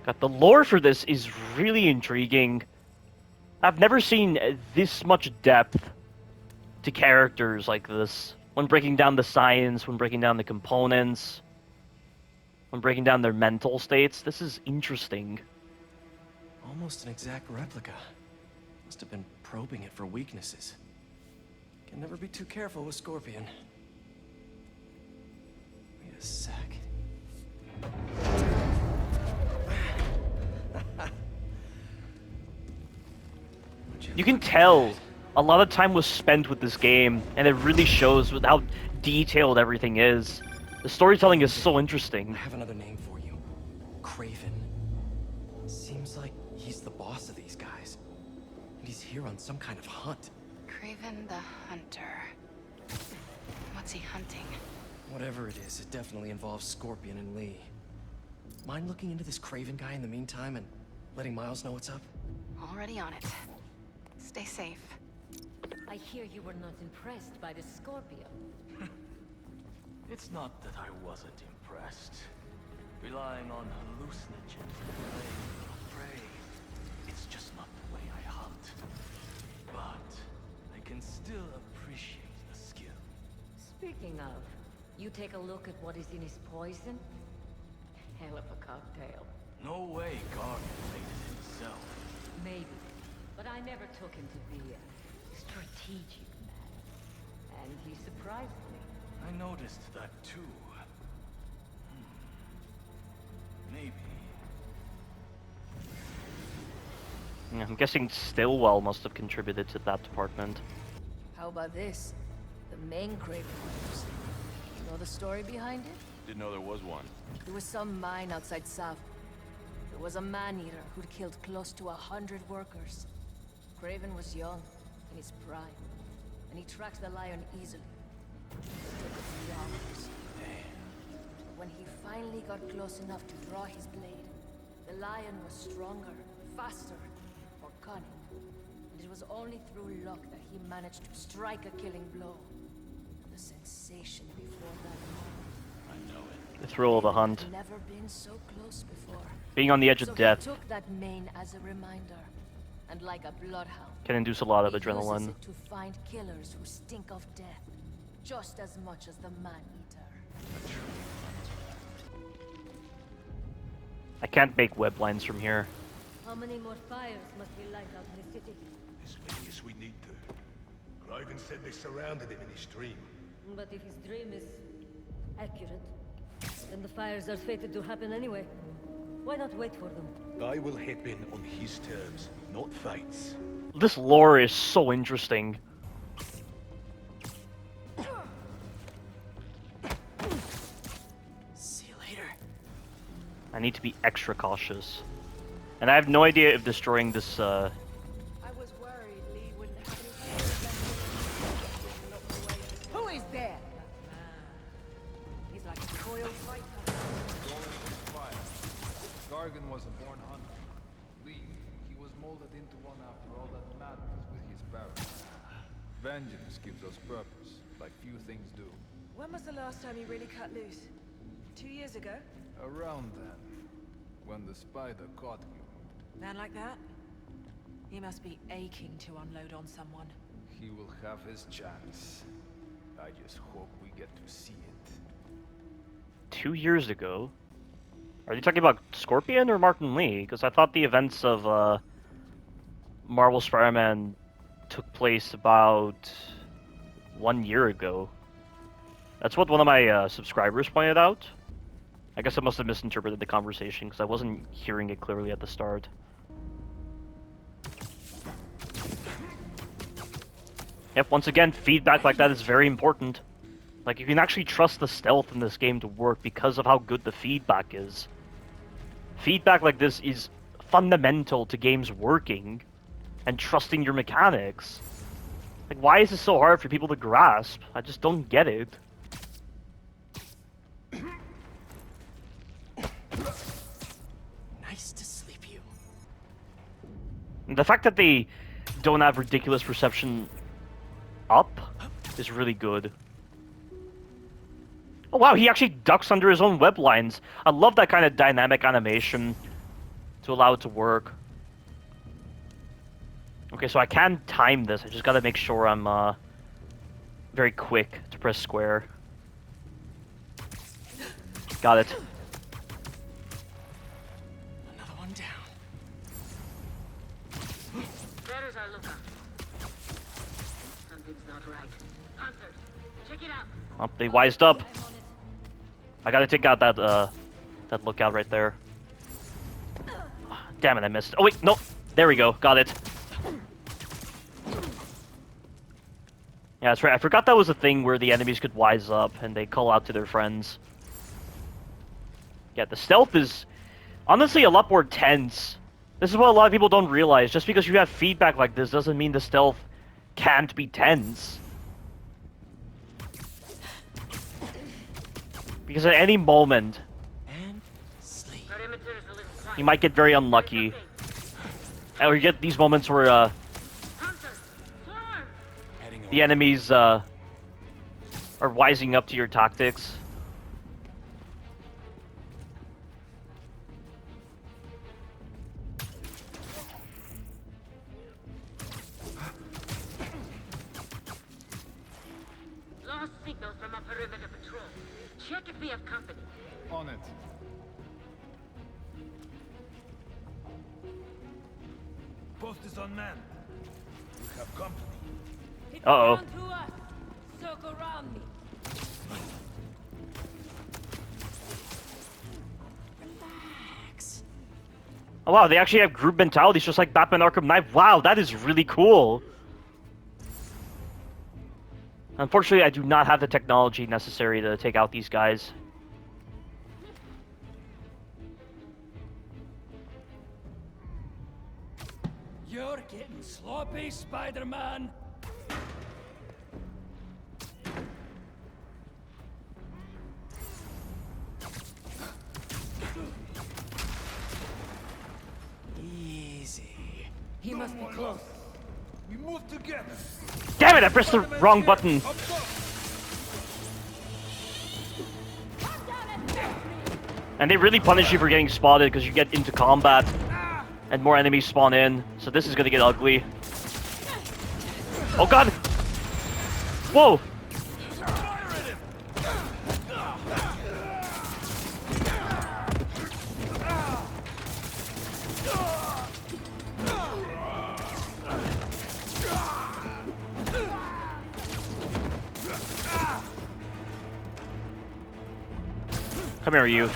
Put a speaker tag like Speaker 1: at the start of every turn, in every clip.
Speaker 1: God, the lore for this is really intriguing. I've never seen this much depth to characters like this. When breaking down the science, when breaking down the components, when breaking down their mental states, this is interesting.
Speaker 2: Almost an exact replica. Must have been probing it for weaknesses. Can never be too careful with Scorpion. Wait a sec.
Speaker 1: You can tell a lot of time was spent with this game, and it really shows with how detailed everything is. The storytelling is so
Speaker 2: I
Speaker 1: interesting.
Speaker 2: have another name for you. Craven. Seems like he's the boss of these guys. And he's here on some kind of hunt.
Speaker 3: Craven the Hunter. What's he hunting?
Speaker 2: Whatever it is, it definitely involves Scorpion and Lee. Mind looking into this Craven guy in the meantime and letting Miles know what's up?
Speaker 3: Already on it. Stay safe.
Speaker 4: I hear you were not impressed by the Scorpion.
Speaker 5: It's not that I wasn't impressed. Relying on hallucinogens to play prey. It's just not the way I hunt. But I can still appreciate the skill.
Speaker 4: Speaking of, you take a look at what is in his poison? Hell of a cocktail.
Speaker 5: No way Gargan made it himself.
Speaker 4: Maybe. But I never took him to be a strategic man. And he surprised me.
Speaker 5: I noticed that too. Maybe.
Speaker 1: Yeah, I'm guessing Stillwell must have contributed to that department.
Speaker 6: How about this? The main Craven Hunters. You know the story behind it?
Speaker 7: Didn't know there was one.
Speaker 6: There was some mine outside Sav. There was a man-eater who'd killed close to 100 workers. Craven was young, in his prime, and he tracked the lion easily. It took a few hours. But when he finally got close enough to draw his blade, the lion was stronger, faster, more cunning. And it was only through luck that he managed to strike a killing blow. The sensation before that moment.
Speaker 7: I know it.
Speaker 1: The thrill of the hunt.
Speaker 6: I've never been so close before.
Speaker 1: Being on the edge
Speaker 6: So
Speaker 1: of
Speaker 6: he
Speaker 1: death
Speaker 6: took that mane as a reminder, and like a bloodhound,
Speaker 1: can induce a lot of
Speaker 6: he uses
Speaker 1: adrenaline.
Speaker 6: it to find killers who stink of death, just as much as the man-eater.
Speaker 1: I can't make web lines from here.
Speaker 4: How many more fires must we light out in the city?
Speaker 8: As many as we need to. Craven said they surrounded him in his dream.
Speaker 4: But if his dream is accurate, then the fires are fated to happen anyway. Why not wait for them?
Speaker 8: I will hip in on his terms, not fate's.
Speaker 1: This lore is so interesting.
Speaker 2: See you later.
Speaker 1: I need to be extra cautious. And I have no idea if destroying this,
Speaker 6: I was worried Lee wouldn't have any. Who is there?
Speaker 4: He's like a coiled fighter.
Speaker 9: Gargan was a born hunter. Lee, he was molded into one after all that madness with his barrels. Vengeance gives us purpose, like few things do.
Speaker 10: When was the last time you really cut loose? 2 years ago?
Speaker 9: Around then, when the spider caught you,
Speaker 10: Man like that? He must be aching to unload on someone.
Speaker 9: he will have his chance. I just hope we get to see it.
Speaker 1: 2 years ago. Are you talking about Scorpion or Martin Lee? Because I thought the events of Marvel Spider-Man took place about 1 year ago. That's what one of my subscribers pointed out. I guess I must have misinterpreted the conversation because I wasn't hearing it clearly at the start. Yep, once again, feedback like that is very important. Like, you can actually trust the stealth in this game to work because of how good the feedback is. Feedback like this is fundamental to games working and trusting your mechanics. Like, why is this so hard for people to grasp? I just don't get it.
Speaker 2: Nice to sleep you.
Speaker 1: And the fact that they don't have ridiculous perception up is really good. Oh wow, he actually ducks under his own web lines. I love that kind of dynamic animation to allow it to work. Okay, so I can time this. I just gotta make sure I'm very quick to press square. Got it.
Speaker 2: Another one down.
Speaker 7: There is our lookout. Something's not right. Hunters, check it out.
Speaker 1: Oh, they wised up. I gotta take out that that lookout right there. Damn it, I missed. Oh wait, no. There we go. Got it. Yeah, that's right. I forgot that was a thing where the enemies could wise up and they call out to their friends. Yeah, the stealth is honestly a lot more tense. This is what a lot of people don't realize. Just because you have feedback like this doesn't mean the stealth can't be tense. Because at any moment,
Speaker 2: And sleep.
Speaker 7: Perimeter is a little quiet.
Speaker 1: you might get very unlucky. Or you get these moments where
Speaker 7: Hunters, swarm!
Speaker 2: Heading
Speaker 1: the enemies are wising up to your tactics.
Speaker 7: Lost signals from our perimeter patrol. Check if we have company.
Speaker 9: On it.
Speaker 8: Post is unmanned. We have company.
Speaker 1: Uh-oh.
Speaker 4: Run through us. Circle around me.
Speaker 1: Oh wow, they actually have group mentalities just like Batman Arkham Knight. Wow, that is really cool. Unfortunately, I do not have the technology necessary to take out these guys.
Speaker 5: You're getting sloppy, Spider-Man.
Speaker 2: Easy.
Speaker 4: He must be close.
Speaker 8: We move together.
Speaker 1: Damn it, I pressed the wrong button.
Speaker 8: Up close.
Speaker 1: And they really punish you for getting spotted because you get into combat and more enemies spawn in. So this is gonna get ugly. Oh god! Whoa! Come here, you.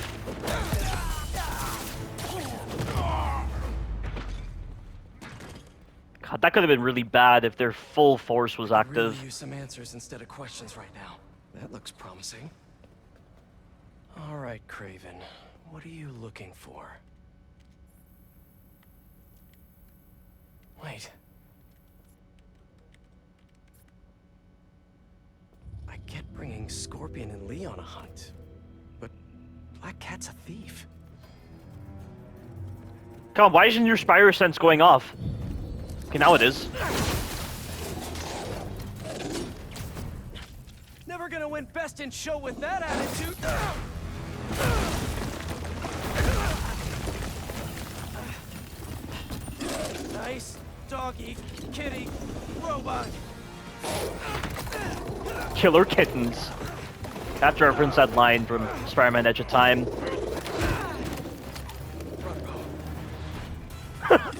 Speaker 1: God, that could have been really bad if their full force was active.
Speaker 2: Really use some answers instead of questions right now. That looks promising. All right, Craven. What are you looking for? Wait. I get bringing Scorpion and Lee on a hunt, but Black Cat's a thief.
Speaker 1: Come on, why isn't your Spire sense going off? Okay, now it is.
Speaker 2: Never gonna win best in show with that attitude. Nice doggy, kitty, robot.
Speaker 1: Killer kittens. That reference that line from Spider-Man Edge of Time.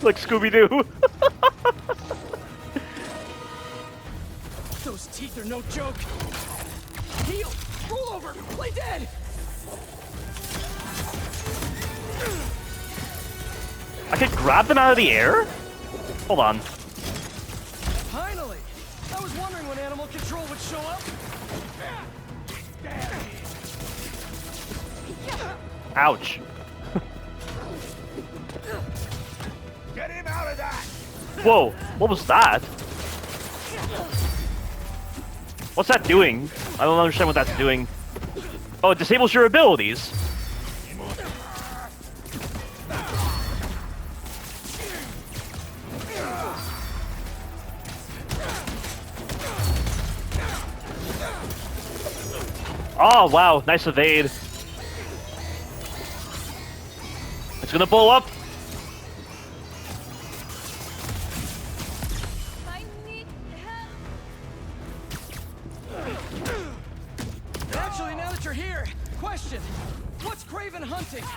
Speaker 1: Like Scooby-Doo.
Speaker 2: Those teeth are no joke. Heal! Roll over! Play dead!
Speaker 1: I could grab them out of the air? Hold on.
Speaker 2: Finally! I was wondering when Animal Control would show up.
Speaker 1: Ouch.
Speaker 8: Get him out of that!
Speaker 1: Whoa, what was that? What's that doing? I don't understand what that's doing. Oh, it disables your abilities. Oh, wow, nice evade. It's gonna blow up.
Speaker 2: hunting.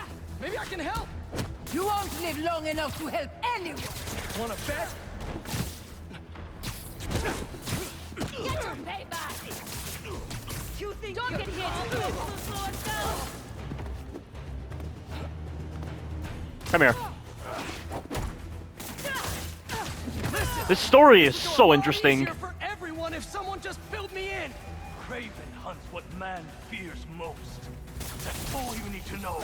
Speaker 2: Maybe I can help.
Speaker 6: You won't live long enough to help anyone!
Speaker 2: Wanna bet?
Speaker 6: Get your payback! You think don't get hit! Slow us down!
Speaker 1: Come here. This story is so interesting.
Speaker 2: Easier for everyone if someone just filled me in.
Speaker 5: Craven hunts what man fears most. That's all you need to know.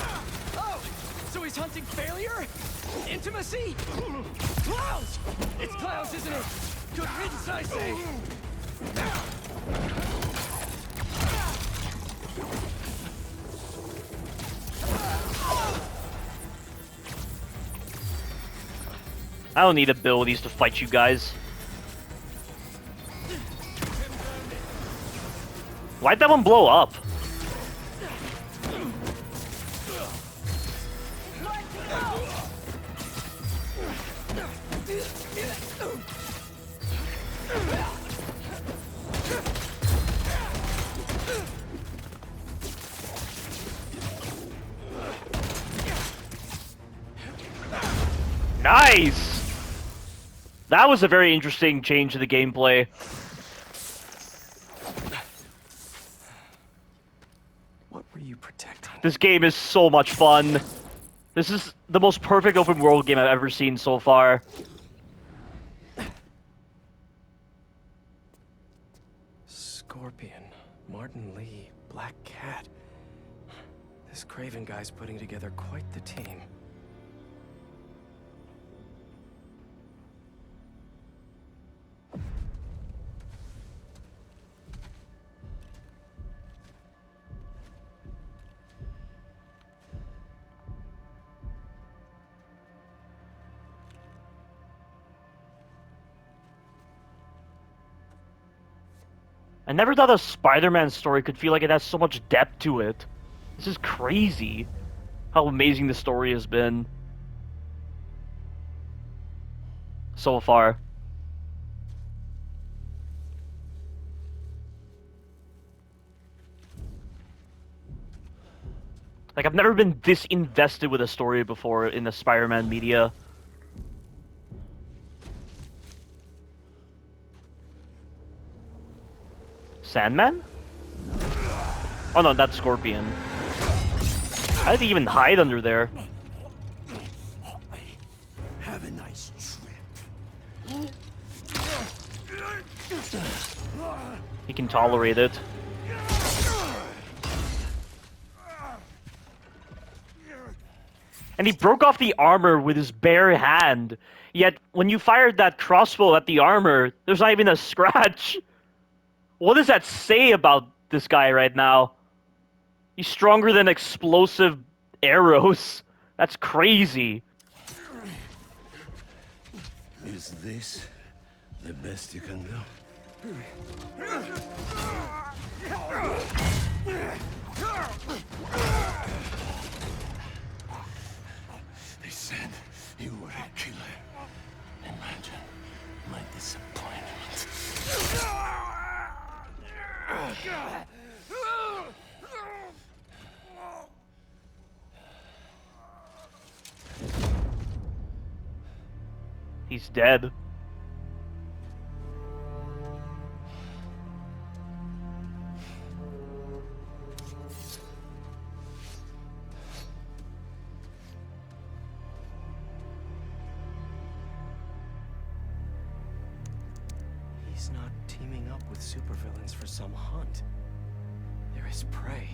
Speaker 2: Oh, so he's hunting failure? Intimacy? Clowns! It's clowns, isn't it? Good riddance, I say.
Speaker 1: I don't need abilities to fight you guys. Why'd that one blow up? Nice! That was a very interesting change to the gameplay.
Speaker 2: What were you protecting?
Speaker 1: This game is so much fun. This is the most perfect open world game I've ever seen so far.
Speaker 2: Scorpion, Martin Lee, Black Cat. This Craven guy's putting together quite the team.
Speaker 1: I never thought a Spider-Man story could feel like it has so much depth to it. This is crazy. How amazing the story has been. So far. Like, I've never been this invested with a story before in the Spider-Man media. Sandman? Oh no, that's Scorpion. How did he even hide under there?
Speaker 8: Have a nice trip.
Speaker 1: He can tolerate it. And he broke off the armor with his bare hand. Yet, when you fired that crossbow at the armor, there's not even a scratch. What does that say about this guy right now? He's stronger than explosive arrows. That's crazy.
Speaker 8: Is this the best you can do? They said you were a killer. Imagine my disappointment.
Speaker 1: He's dead.
Speaker 2: He's not teaming up with supervillains for some hunt. There is prey.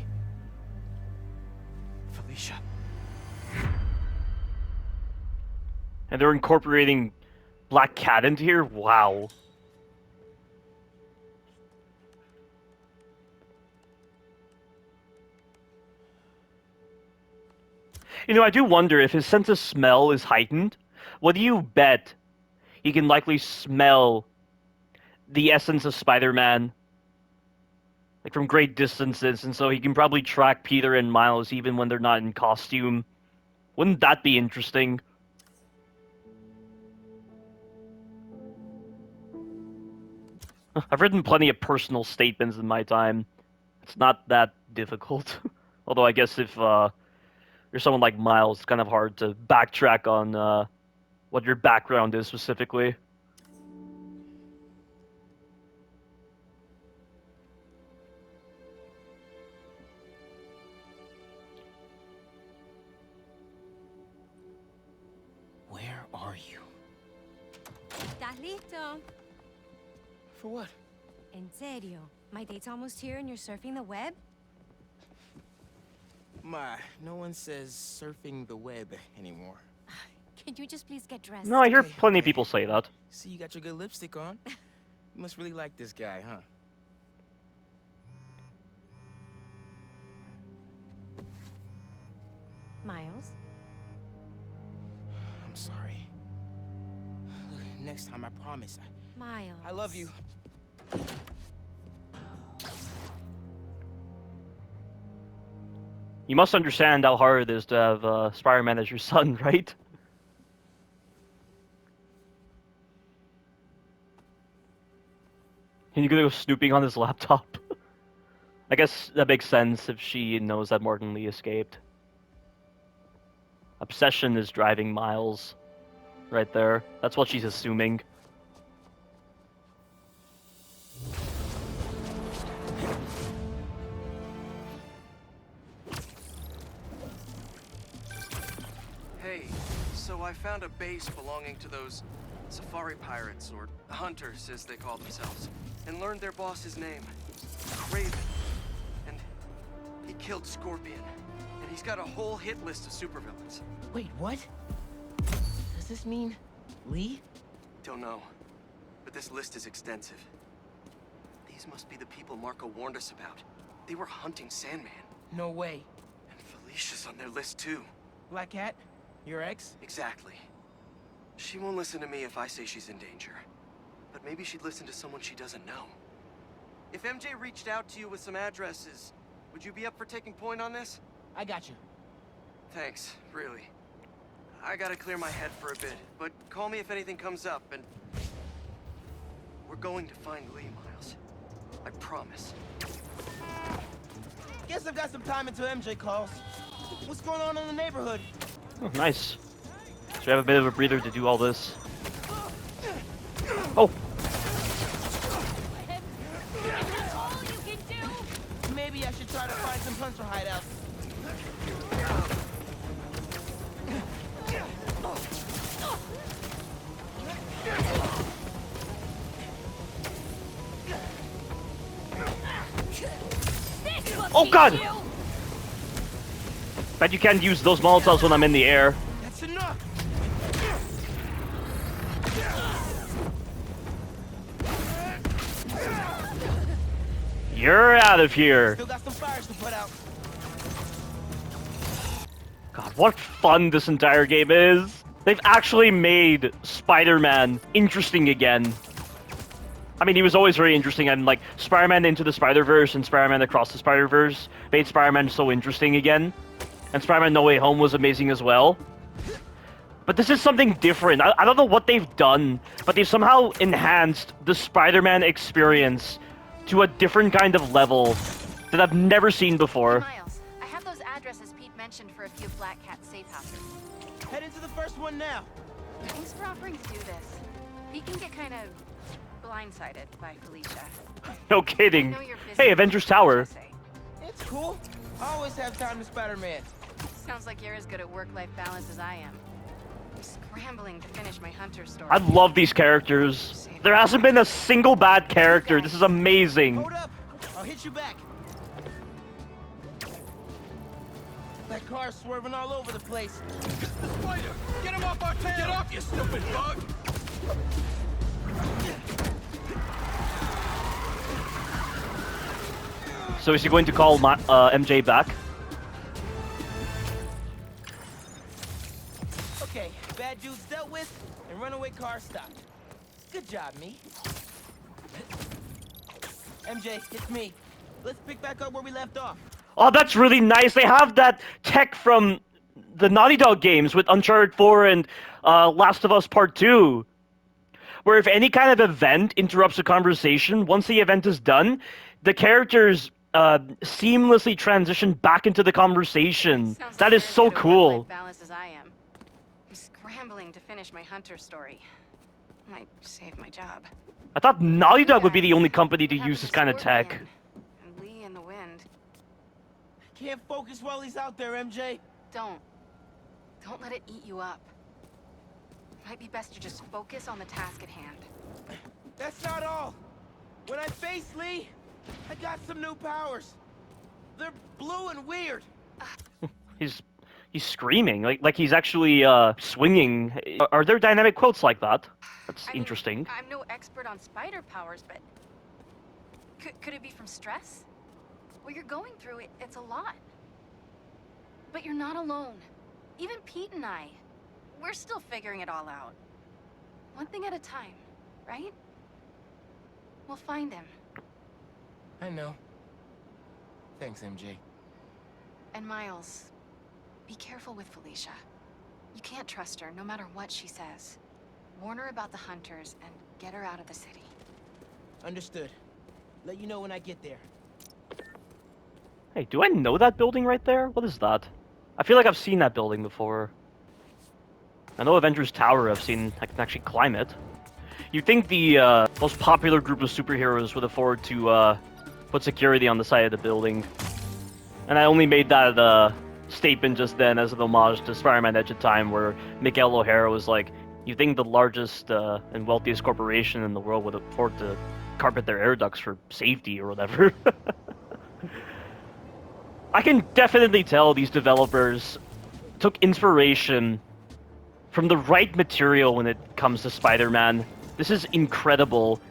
Speaker 2: Felicia.
Speaker 1: And they're incorporating Black Cat into here? Wow. You know, I do wonder if his sense of smell is heightened. What do you bet he can likely smell the essence of Spider-Man, like, from great distances, and so he can probably track Peter and Miles even when they're not in costume? Wouldn't that be interesting? I've written plenty of personal statements in my time. It's not that difficult. Although I guess if you're someone like Miles, it's kind of hard to backtrack on what your background is specifically.
Speaker 11: Where are you?
Speaker 12: ¿Estás listo?
Speaker 11: For what?
Speaker 12: En serio. My date's almost here and you're surfing the web?
Speaker 11: My, no one says surfing the web anymore.
Speaker 12: Can you just please get dressed?
Speaker 1: No, I hear plenty of people say that.
Speaker 11: See, you got your good lipstick on. You must really like this guy, huh?
Speaker 12: Miles?
Speaker 11: I'm sorry. Look, next time, I promise.
Speaker 12: Miles.
Speaker 11: I love you.
Speaker 1: You must understand how hard it is to have Spider-Man as your son, right? And you're gonna go snooping on his laptop. I guess that makes sense if she knows that Martin Lee escaped. Obsession is driving Miles right there. That's what she's assuming.
Speaker 2: Hey, so I found a base belonging to those safari pirates, or hunters as they call themselves, and learned their boss's name, Kraven. And he killed Scorpion, and he's got a whole hit list of supervillains.
Speaker 11: Wait, what? Does this mean Lee?
Speaker 2: Don't know, but this list is extensive. These must be the people Marco warned us about. They were hunting Sandman.
Speaker 11: No way.
Speaker 2: And Felicia's on their list too.
Speaker 11: Black Cat? Your ex?
Speaker 2: Exactly. She won't listen to me if I say she's in danger. But maybe she'd listen to someone she doesn't know. If MJ reached out to you with some addresses, would you be up for taking point on this?
Speaker 11: I got you.
Speaker 2: Thanks, really. I gotta clear my head for a bit, but call me if anything comes up, and... we're going to find Lee, Miles. I promise.
Speaker 11: Guess I've got some time until MJ calls. What's going on in the neighborhood?
Speaker 1: Oh, nice. So we have a bit of a breather to do all this. Oh!
Speaker 11: Maybe I should try to find some hunter hideouts.
Speaker 1: Oh god! Bet you can't use those Molotovs when I'm in the air.
Speaker 11: That's enough.
Speaker 1: You're out of here.
Speaker 11: Still got some fires to put out.
Speaker 1: God, what fun this entire game is. They've actually made Spider-Man interesting again. I mean, he was always very interesting, and like Spider-Man Into the Spider-Verse and Spider-Man Across the Spider-Verse made Spider-Man so interesting again. And Spider-Man No Way Home was amazing as well. But this is something different. I don't know what they've done, but they've somehow enhanced the Spider-Man experience to a different kind of level that I've never seen before.
Speaker 3: Miles, I have those addresses Pete mentioned for a few Black Cat safe houses.
Speaker 11: Head into the first one now.
Speaker 3: Thanks for offering to do this. Pete can get kind of blindsided by Felicia.
Speaker 1: No kidding. Hey, Avengers Tower.
Speaker 11: It's cool. I always have time to Spider-Man.
Speaker 3: Sounds like you're as good at work-life balance as I am. I'm scrambling to finish my Hunter story.
Speaker 1: I love these characters. There hasn't been a single bad character. This is amazing.
Speaker 11: Hold up. I'll hit you back. That car's swerving all over the place.
Speaker 8: The spider! Get him off our tail! Get off, you stupid bug!
Speaker 1: So is he going to call MJ back?
Speaker 11: Okay, bad dudes dealt with, and runaway car stopped. Good job, me. MJ, it's me. Let's pick back up where we left off.
Speaker 1: Oh, that's really nice. They have that tech from the Naughty Dog games with Uncharted 4 and Last of Us Part 2. Where if any kind of event interrupts a conversation, once the event is done, the characters seamlessly transition back into the conversation.
Speaker 3: Sounds
Speaker 1: That
Speaker 3: like
Speaker 1: is
Speaker 3: you're as
Speaker 1: so
Speaker 3: good at
Speaker 1: cool.
Speaker 3: work-life balance as I am. I'm scrambling to finish my hunter story. Might save my job.
Speaker 1: I thought Naughty Dog would be the
Speaker 3: Guys,
Speaker 1: only company to
Speaker 3: what
Speaker 1: use
Speaker 3: happened
Speaker 1: this
Speaker 3: to
Speaker 1: kind of tech.
Speaker 3: Scorpion? And Lee in the wind.
Speaker 11: Can't focus while he's out there, MJ.
Speaker 3: Don't let it eat you up. Might be best to just focus on the task at hand.
Speaker 11: That's not all. When I face Lee, I got some new powers. They're blue and weird.
Speaker 1: He's screaming like he's actually swinging. Are there dynamic quotes like that? That's
Speaker 3: I mean,
Speaker 1: interesting.
Speaker 3: I'm no expert on spider powers, but could it be from stress? What you're going through, it's a lot. But you're not alone. Even Pete and I, we're still figuring it all out. One thing at a time, right? We'll find him.
Speaker 11: I know. Thanks, MJ.
Speaker 3: And Miles, be careful with Felicia. You can't trust her, no matter what she says. Warn her about the hunters and get her out of the city.
Speaker 11: Understood. Let you know when I get there.
Speaker 1: Hey, do I know that building right there? What is that? I feel like I've seen that building before. I know Avengers Tower, I can actually climb it. You'd think the most popular group of superheroes would afford to put security on the side of the building. And I only made that statement just then as an homage to Spider-Man Edge of Time, where Miguel O'Hara was like, you think the largest and wealthiest corporation in the world would afford to carpet their air ducts for safety or whatever. I can definitely tell these developers took inspiration from the right material when it comes to Spider-Man. This is incredible.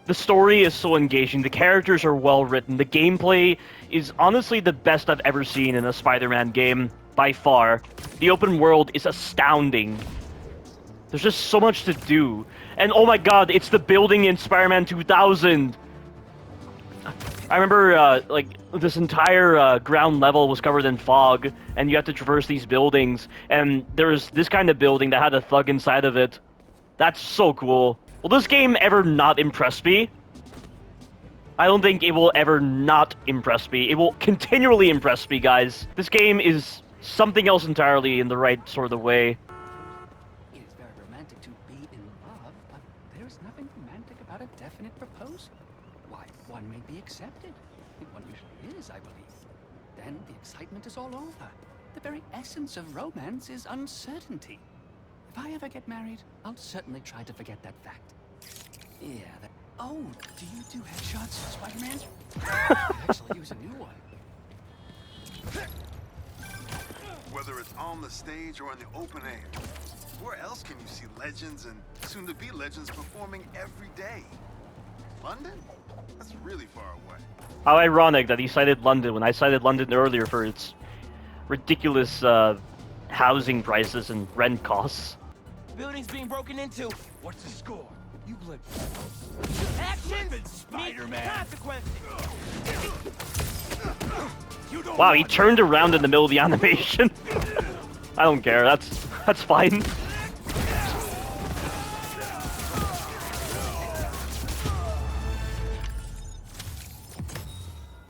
Speaker 1: The story is so engaging, the characters are well written, the gameplay is honestly the best I've ever seen in a Spider-Man game, by far. The open world is astounding. There's just so much to do. And oh my god, it's the building in Spider-Man 2000! I remember, like, this entire ground level was covered in fog, and you had to traverse these buildings, and there was this kind of building that had a thug inside of it. That's so cool. Will this game ever not impress me? I don't think it will ever not impress me. It will continually impress me, guys. This game is something else entirely in the right sort of way.
Speaker 13: It is very romantic to be in love, but there's nothing romantic about a definite proposal. Why, one may be accepted. One usually is, I believe. Then the excitement is all over. The very essence of romance is uncertainty. If I ever get married, I'll certainly try to forget that fact. Yeah, that... Oh, do you do headshots, Spider-Man? I actually use a new one.
Speaker 14: Whether it's on the stage or in the open air, where else can you see legends and soon-to-be legends performing every day? London? That's really far away.
Speaker 1: How ironic that he cited London when I cited London earlier for its ridiculous housing prices and rent costs.
Speaker 11: Building's being broken into.
Speaker 5: What's the score? You live.
Speaker 11: Action!
Speaker 5: Spider-Man.
Speaker 11: Consequences.
Speaker 1: Wow, he turned around in the middle of the animation. I don't care. That's fine.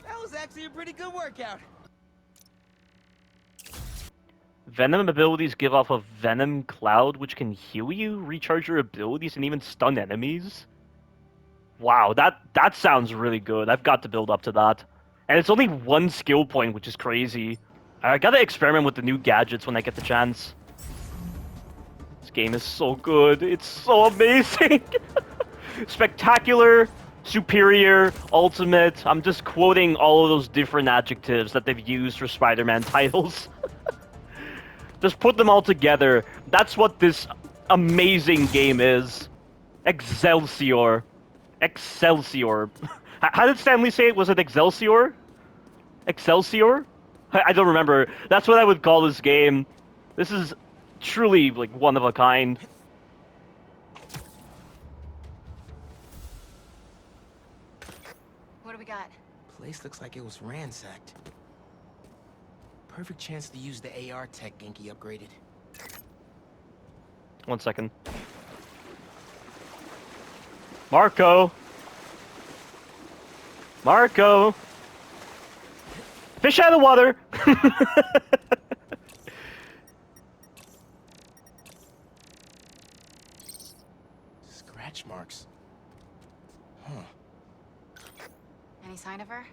Speaker 11: That was actually a pretty good workout.
Speaker 1: Venom abilities give off a Venom Cloud, which can heal you, recharge your abilities, and even stun enemies. Wow, that sounds really good. I've got to build up to that. And it's only one skill point, which is crazy. I gotta experiment with the new gadgets when I get the chance. This game is so good. It's so amazing. Spectacular, superior, ultimate. I'm just quoting all of those different adjectives that they've used for Spider-Man titles. Just put them all together. That's what this amazing game is. Excelsior. Excelsior. How did Stanley say it? Was it Excelsior? Excelsior? I don't remember. That's what I would call this game. This is truly, like, one of a kind.
Speaker 3: What do we got?
Speaker 11: Place looks like it was ransacked. Perfect chance to use the AR tech Genki upgraded.
Speaker 1: 1 second. Marco! Marco! Fish out of the water!
Speaker 11: Scratch marks. Huh.
Speaker 3: Any sign of her?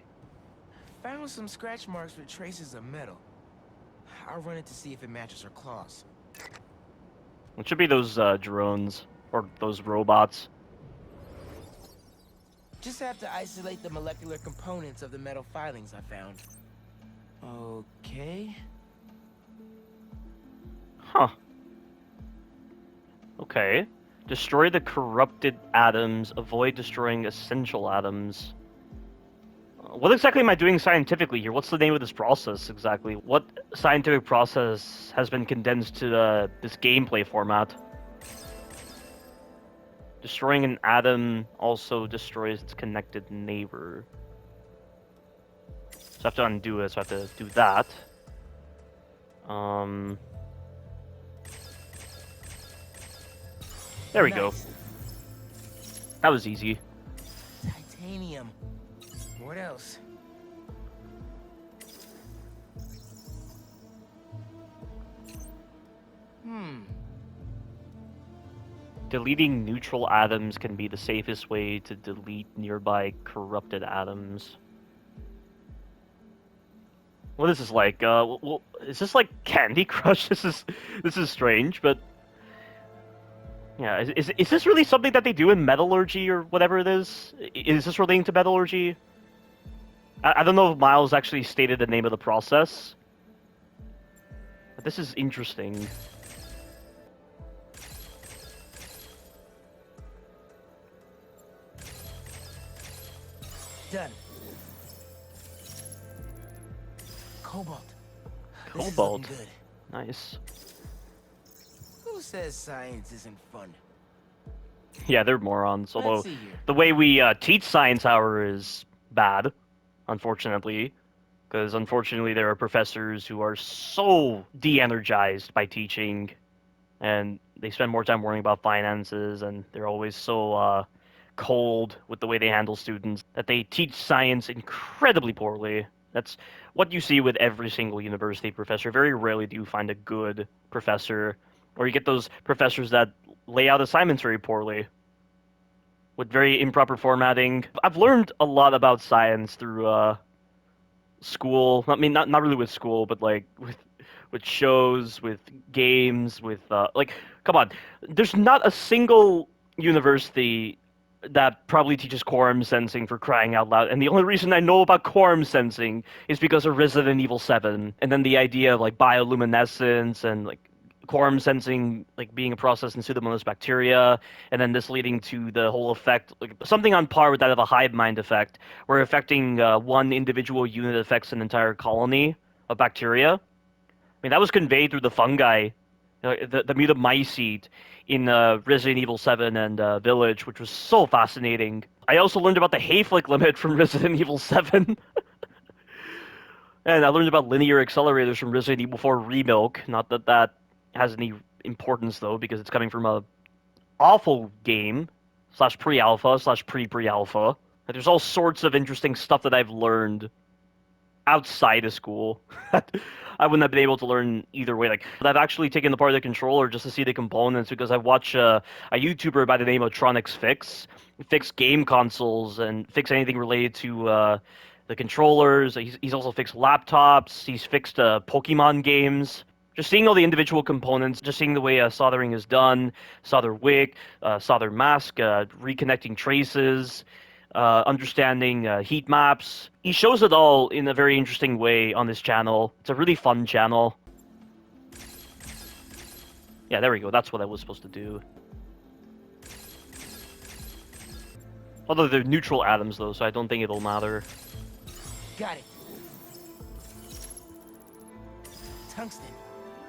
Speaker 11: Found some scratch marks with traces of metal. I'll run it to see if it matches her claws.
Speaker 1: It should be those drones, or those robots.
Speaker 11: Just have to isolate the molecular components of the metal filings I found. Okay.
Speaker 1: Huh. Okay. Destroy the corrupted atoms, avoid destroying essential atoms. What exactly am I doing scientifically here? What's the name of this process exactly? What scientific process has been condensed to this gameplay format? Destroying an atom also destroys its connected neighbor. So I have to undo it, so I have to do that. There we go. That was easy.
Speaker 11: Titanium. What else?
Speaker 1: Deleting neutral atoms can be the safest way to delete nearby corrupted atoms. What is this like? Well, is this like Candy Crush? This is strange, but yeah, is this really something that they do in metallurgy or whatever it is? Is this relating to metallurgy? I don't know if Miles actually stated the name of the process, but this is interesting.
Speaker 11: Done. Cobalt. This is
Speaker 1: Cobalt.
Speaker 11: looking good.
Speaker 1: Nice.
Speaker 11: Who says science isn't fun?
Speaker 1: Yeah, they're morons.
Speaker 11: Let's
Speaker 1: Although
Speaker 11: see here.
Speaker 1: the way we teach science hour is bad, unfortunately, because unfortunately there are professors who are so de-energized by teaching, and they spend more time worrying about finances, and they're always so cold with the way they handle students that they teach science incredibly poorly. That's what you see with every single university professor. Very rarely do you find a good professor, or you get those professors that lay out assignments very poorly with very improper formatting. I've learned a lot about science through school. I mean, not really with school, but like with shows, with games, with like, come on, there's not a single university that probably teaches quorum sensing, for crying out loud. And the only reason I know about quorum sensing is because of Resident Evil 7. And then the idea of like bioluminescence and like quorum sensing like being a process in Pseudomonas bacteria, and then this leading to the whole effect, like something on par with that of a hive mind effect, where affecting one individual unit affects an entire colony of bacteria. I mean, that was conveyed through the fungi, the mutamycete in Resident Evil 7 and Village, which was so fascinating. I also learned about the Hayflick limit from Resident Evil 7. And I learned about linear accelerators from Resident Evil 4 Remilk. Not that that has any importance, though, because it's coming from a awful game, / pre-alpha, / pre-pre-alpha. There's all sorts of interesting stuff that I've learned outside of school. I wouldn't have been able to learn either way. Like, I've actually taken apart the controller just to see the components, because I watch a YouTuber by the name of Tronix fix game consoles and fix anything related to the controllers. He's also fixed laptops. He's fixed Pokemon games. Just seeing all the individual components, just seeing the way soldering is done, solder wick, solder mask, reconnecting traces, understanding heat maps. He shows it all in a very interesting way on this channel. It's a really fun channel. Yeah, there we go. That's what I was supposed to do. Although they're neutral atoms, though, so I don't think it'll matter.
Speaker 11: Got it. Tungsten.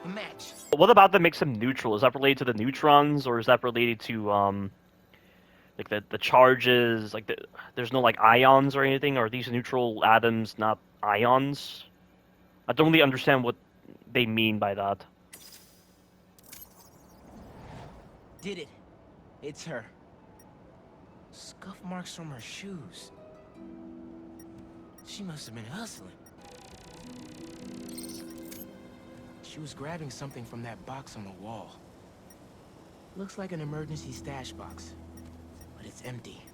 Speaker 11: A match.
Speaker 1: What about that makes them neutral? Is that related to the neutrons, or is that related to like the charges? Like there's no like ions or anything? Are these neutral atoms not ions? I don't really understand what they mean by that.
Speaker 11: Did it. It's her. Scuff marks from her shoes. She must have been hustling. She was grabbing something from that box on the wall. Looks like an emergency stash box, but it's empty.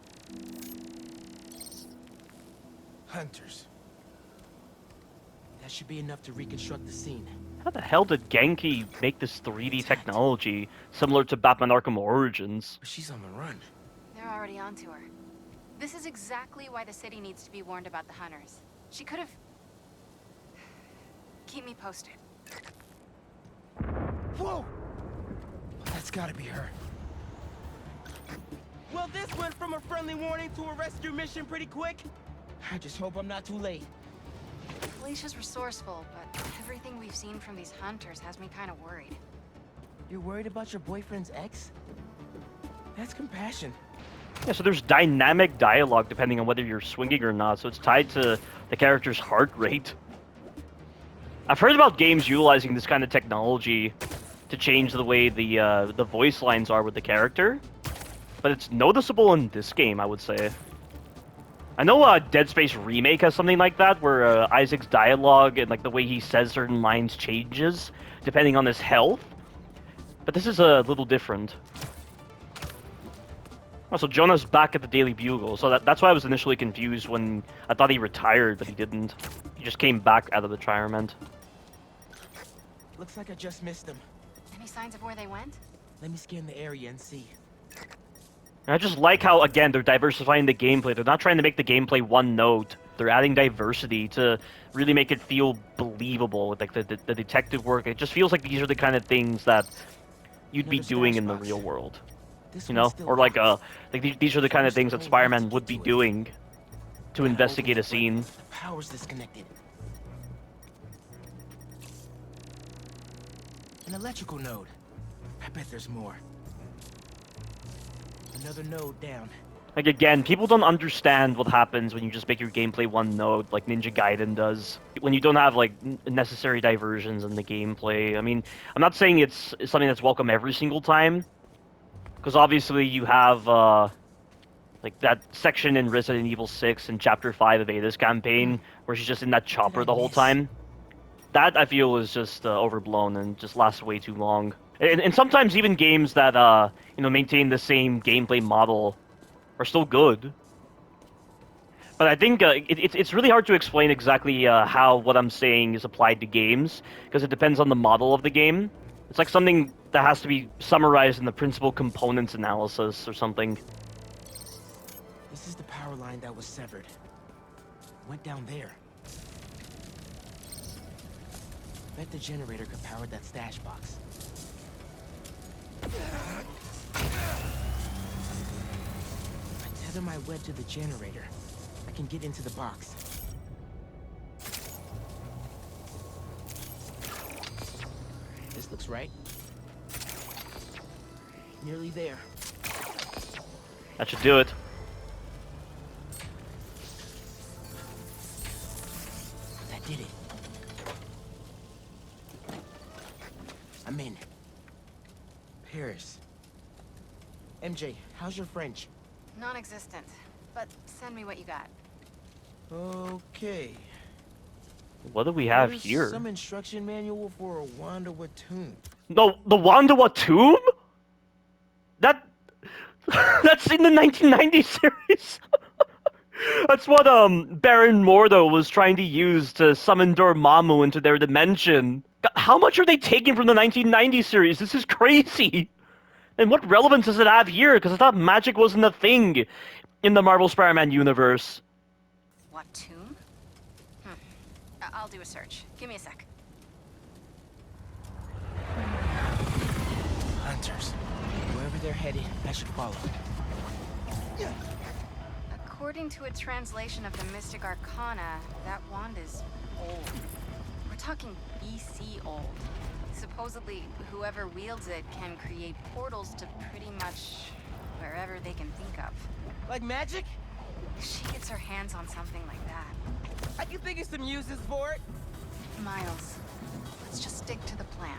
Speaker 11: Hunters. That should be enough to reconstruct the scene.
Speaker 1: How the hell did Genki make this 3D technology similar to Batman Arkham Origins?
Speaker 11: She's on the run.
Speaker 3: They're already onto her. This is exactly why the city needs to be warned about the hunters. She could have... Keep me posted.
Speaker 11: Whoa! That's gotta be her. Well, this went from a friendly warning to a rescue mission pretty quick. I just hope I'm not too late.
Speaker 3: Felicia's resourceful, but everything we've seen from these hunters has me kind of worried.
Speaker 11: You're worried about your boyfriend's ex? That's compassion.
Speaker 1: Yeah, so there's dynamic dialogue depending on whether you're swinging or not, so it's tied to the character's heart rate. I've heard about games utilizing this kind of technology to change the way the voice lines are with the character, but it's noticeable in this game, I would say. I know Dead Space Remake has something like that, where Isaac's dialogue and like the way he says certain lines changes depending on his health, but this is a little different. Oh, so Jonah's back at the Daily Bugle, so that's why I was initially confused when I thought he retired, but he didn't. He just came back out of retirement.
Speaker 11: Looks like I just missed them.
Speaker 3: Any signs of where they went?
Speaker 11: Let me scan the area and see.
Speaker 1: And I just like how, again, they're diversifying the gameplay. They're not trying to make the gameplay one note. They're adding diversity to really make it feel believable with like the detective work. It just feels like these are the kind of things that you'd be doing in the real world. You know? Or like these are the kind of things that Spider-Man would be doing to investigate a scene.
Speaker 11: The power's disconnected. An electrical node. I bet there's more. Another node down.
Speaker 1: Like, again, people don't understand what happens when you just make your gameplay one node, like Ninja Gaiden does. When you don't have, like, necessary diversions in the gameplay. I mean, I'm not saying it's something that's welcome every single time, because obviously you have, like, that section in Resident Evil 6 and Chapter 5 of Ada's campaign, where she's just in that chopper the whole time. That, I feel, is just overblown and just lasts way too long. And sometimes even games that, you know, maintain the same gameplay model are still good. But I think it's really hard to explain exactly how what I'm saying is applied to games, because it depends on the model of the game. It's like something that has to be summarized in the principal components analysis or something.
Speaker 11: This is the power line that was severed. Went down there. Bet the generator could power that stash box. If I tether my web to the generator, I can get into the box. This looks right. Nearly there.
Speaker 1: That should do it.
Speaker 11: That did it. I'm in. Paris. MJ, how's your French?
Speaker 3: Non-existent, but send me what you got.
Speaker 11: Okay.
Speaker 1: What do we have
Speaker 11: There's
Speaker 1: here?
Speaker 11: some instruction manual for a Wandawa tomb.
Speaker 1: No, the Wandawa tomb? That's in the 1990 series. That's what Baron Mordo was trying to use to summon Dormammu into their dimension. How much are they taking from the 1990 series? This is crazy. And what relevance does it have here? Because I thought magic wasn't a thing in the Marvel Spider-Man universe.
Speaker 3: What tomb? I'll do a search. Give me a sec.
Speaker 11: Hunters. Wherever they're headed, I should follow.
Speaker 3: According to a translation of the Mystic Arcana, that wand is old. We're talking BC old. Supposedly, whoever wields it can create portals to pretty much wherever they can think of.
Speaker 11: Like magic?
Speaker 3: If she gets her hands on something like that.
Speaker 11: I can think of some uses for it.
Speaker 3: Miles, let's just stick to the plan.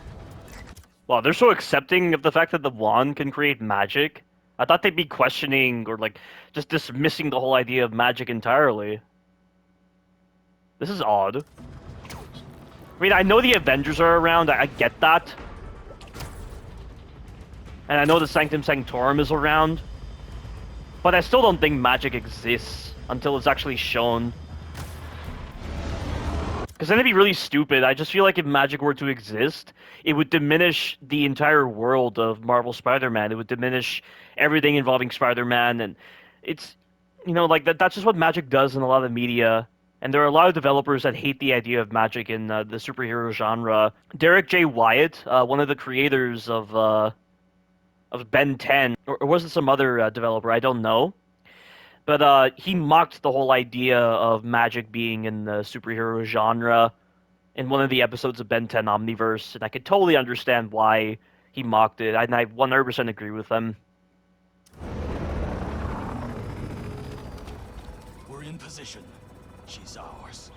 Speaker 1: Wow, they're so accepting of the fact that the wand can create magic. I thought they'd be questioning or like just dismissing the whole idea of magic entirely. This is odd. I mean, I know the Avengers are around, I get that. And I know the Sanctum Sanctorum is around. But I still don't think magic exists until it's actually shown. Because then it'd be really stupid. I just feel like if magic were to exist, it would diminish the entire world of Marvel Spider-Man. It would diminish everything involving Spider-Man, and it's, you know, like that's just what magic does in a lot of media. And there are a lot of developers that hate the idea of magic in the superhero genre. Derek J. Wyatt, one of the creators of Ben 10, or was it some other developer? I don't know. But he mocked the whole idea of magic being in the superhero genre in one of the episodes of Ben 10 Omniverse, and I could totally understand why he mocked it, and I 100% agree with him.
Speaker 5: We're in position. She's ours.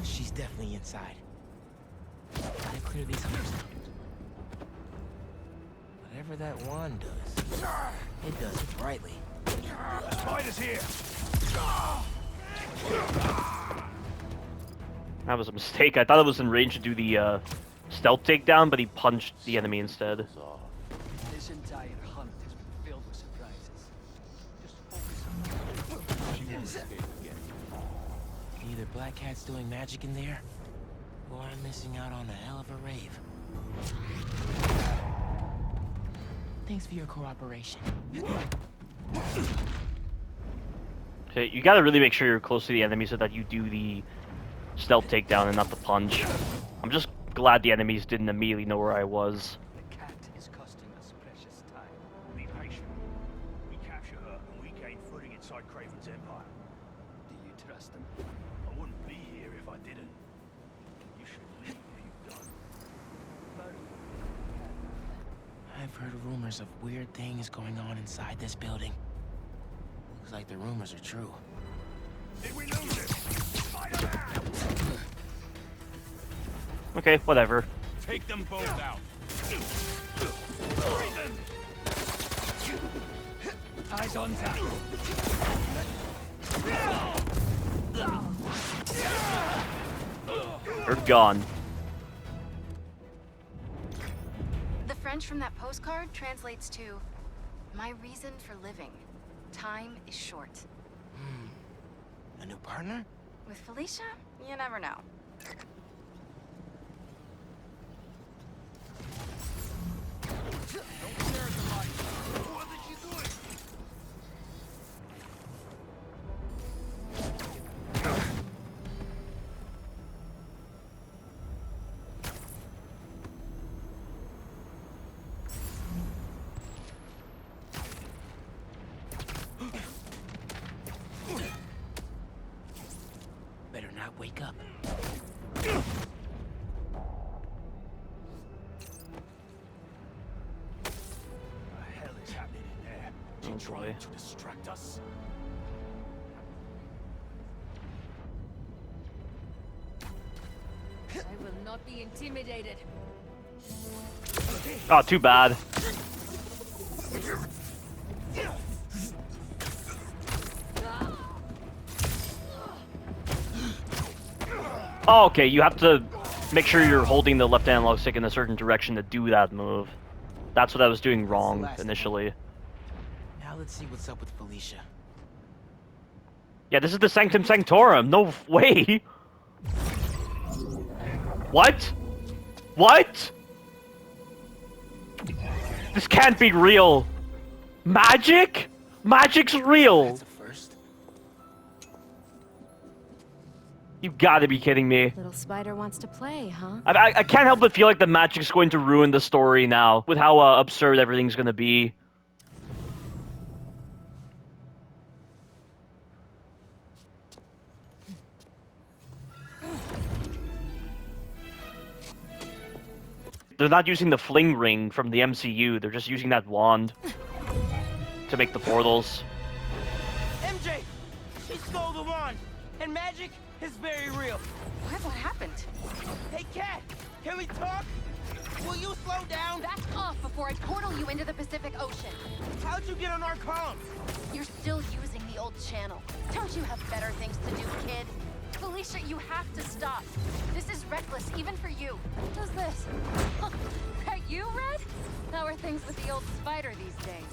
Speaker 11: She's definitely inside. Gotta clear these hunters out. Whatever that wand does, it does it brightly.
Speaker 5: Spider's here!
Speaker 1: That was a mistake. I thought it was in range to do the stealth takedown, but he punched the enemy instead.
Speaker 13: This entire hunt has been filled with surprises. Just focus on she won't escape again.
Speaker 11: Either Black Cat's doing magic in there, or I'm missing out on a hell of a rave. Thanks for your cooperation.
Speaker 1: Okay, you gotta really make sure you're close to the enemy so that you do the stealth takedown and not the punch. I'm just glad the enemies didn't immediately know where I was.
Speaker 13: The cat is costing us precious time.
Speaker 5: Be patient. We capture her and we gain footing inside Kraven's empire.
Speaker 13: Do you trust them?
Speaker 5: I wouldn't be here if I didn't. You should leave if you've done.
Speaker 11: I've heard rumors of weird things going on inside this building. Looks like the rumors are true.
Speaker 5: Did we lose him? Spider-Man!
Speaker 1: Okay, whatever.
Speaker 5: Take them both out.
Speaker 13: Eyes on tap.
Speaker 1: They're gone.
Speaker 3: The French from that postcard translates to, "My reason for living. Time is short."
Speaker 11: A new partner?
Speaker 3: With Felicia, you never know.
Speaker 11: Better not wake up.
Speaker 5: What the hell is happening in there? She
Speaker 1: Oh,
Speaker 5: trying
Speaker 1: boy.
Speaker 5: to distract us?
Speaker 6: I will not be intimidated.
Speaker 1: Oh, too bad. Oh, okay, you have to make sure you're holding the left analog stick in a certain direction to do that move. That's what I was doing wrong initially.
Speaker 11: Now let's see what's up with Felicia.
Speaker 1: Yeah, this is the Sanctum Sanctorum. No way. What? What? This can't be real. Magic? Magic's real.
Speaker 11: That's a first.
Speaker 1: You gotta be kidding me.
Speaker 12: Little spider wants to play, huh?
Speaker 1: I can't help but feel like the magic's going to ruin the story now, with how absurd everything's gonna be. They're not using the fling ring from the MCU, they're just using that wand to make the portals.
Speaker 11: MJ! She stole the wand! And magic is very real.
Speaker 3: What happened?
Speaker 11: Hey, Cat! Can we talk? Will you slow down?
Speaker 3: Back off before I portal you into the Pacific Ocean.
Speaker 11: How'd you get on our comms?
Speaker 3: You're still using the old channel. Don't you have better things to do, kid? Felicia, you have to stop. This is reckless, even for you. Who's this? That you, Red? How are things with the old spider these days?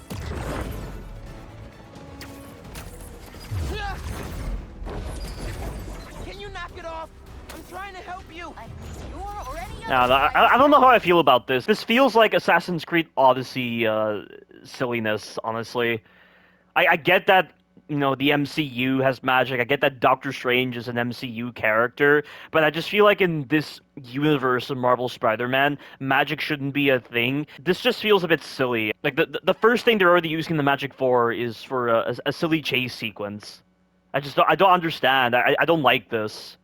Speaker 11: Can you knock it off? I'm trying to help you.
Speaker 3: Or any other
Speaker 1: Now, I don't know how I feel about this. This feels like Assassin's Creed Odyssey silliness, honestly. I get that, you know, the MCU has magic. I get that Doctor Strange is an MCU character, but I just feel like in this universe of Marvel Spider-Man, magic shouldn't be a thing. This just feels a bit silly. Like, the first thing they're already using the magic for is for a silly chase sequence. I don't understand. I don't like this.